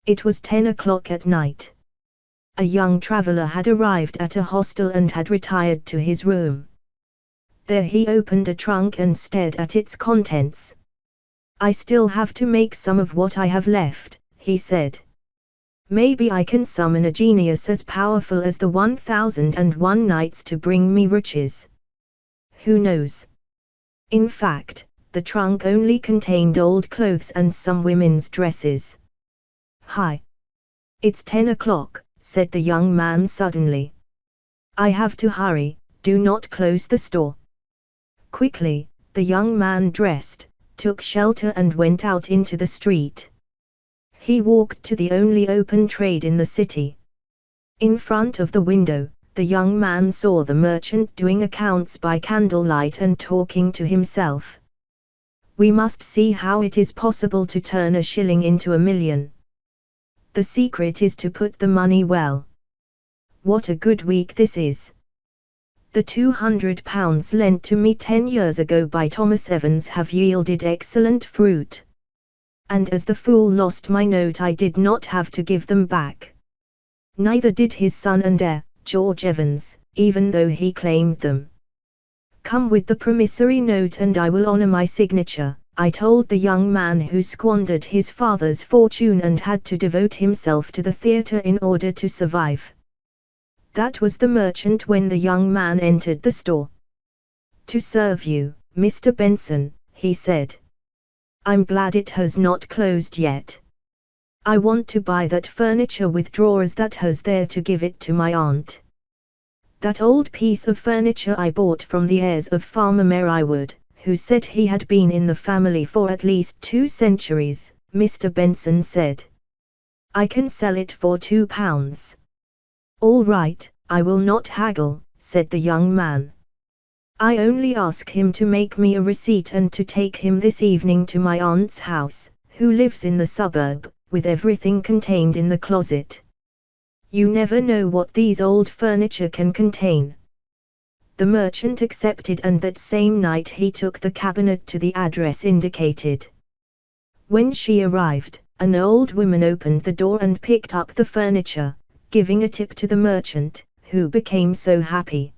It was 10 o'clock at night. A young traveler had arrived at a hostel and had retired to his room. There he opened a trunk and stared at its contents. "I still have to make some of what I have left," he said. "Maybe I can summon a genius as powerful as the 1001 Nights to bring me riches. Who knows?" In fact, the trunk only contained old clothes and some women's dresses. "Hi. It's 10 o'clock, said the young man suddenly. "I have to hurry, do not close the store." Quickly, the young man dressed, took shelter and went out into the street. He walked to the only open trade in the city. In front of the window, the young man saw the merchant doing accounts by candlelight and talking to himself. "We must see how it is possible to turn a shilling into a million. The secret is to put the money well. What a good week this is. The £200 lent to me 10 years ago by Thomas Evans have yielded excellent fruit. And as the fool lost my note, I did not have to give them back. Neither did his son and heir, George Evans, even though he claimed them. Come with the promissory note and I will honor my signature," I told the young man who squandered his father's fortune and had to devote himself to the theater in order to survive. That was the merchant when the young man entered the store. "To serve you, Mr. Benson," he said. "I'm glad it has not closed yet. I want to buy that furniture with drawers that has there to give it to my aunt. That old piece of furniture I bought from the heirs of Farmer Merriwood, who said he had been in the family for at least 2 centuries, Mr. Benson said. I can sell it for £2. "All right, I will not haggle," said the young man. "I only ask him to make me a receipt and to take him this evening to my aunt's house, who lives in the suburb, with everything contained in the closet. You never know what these old furniture can contain." The merchant accepted, and that same night he took the cabinet to the address indicated. When she arrived, an old woman opened the door and picked up the furniture, giving a tip to the merchant, who became so happy.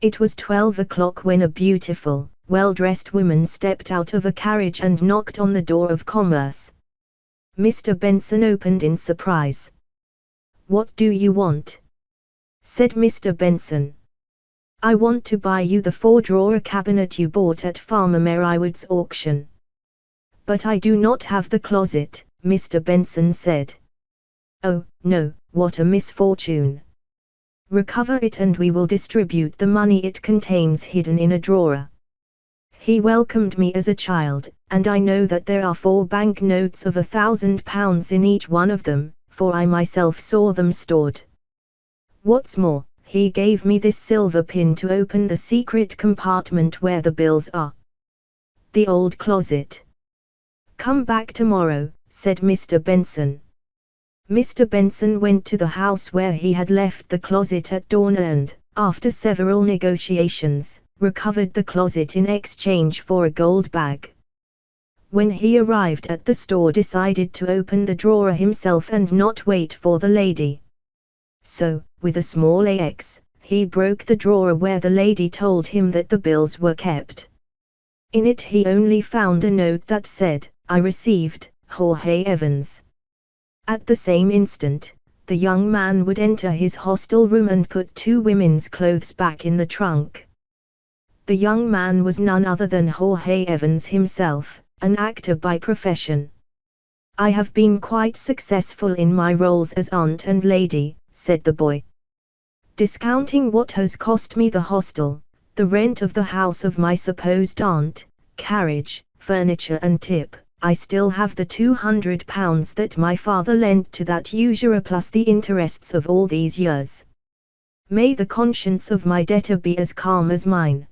It was 12 o'clock when a beautiful, well-dressed woman stepped out of a carriage and knocked on the door of commerce. Mr. Benson opened in surprise. "What do you want?" said Mr. Benson. "I want to buy you the 4-drawer cabinet you bought at Farmer Merriwood's auction." "But I do not have the closet," Mr. Benson said. "Oh, no, what a misfortune. Recover it and we will distribute the money it contains hidden in a drawer. He welcomed me as a child, and I know that there are 4 bank notes of £1,000 in each one of them, for I myself saw them stored. What's more, he gave me this silver pin to open the secret compartment where the bills are. The old closet." "Come back tomorrow," said Mr. Benson. Mr. Benson went to the house where he had left the closet at dawn and, after several negotiations, recovered the closet in exchange for a gold bag. When he arrived at the store, decided to open the drawer himself and not wait for the lady. So, with a small axe, he broke the drawer where the lady told him that the bills were kept. In it he only found a note that said, "I received, Jorge Evans." At the same instant, the young man would enter his hostel room and put 2 women's clothes back in the trunk. The young man was none other than Jorge Evans himself, an actor by profession. "I have been quite successful in my roles as aunt and lady," said the boy. "Discounting what has cost me the hostel, the rent of the house of my supposed aunt, carriage, furniture and tip, I still have the £200 that my father lent to that usurer plus the interests of all these years. May the conscience of my debtor be as calm as mine."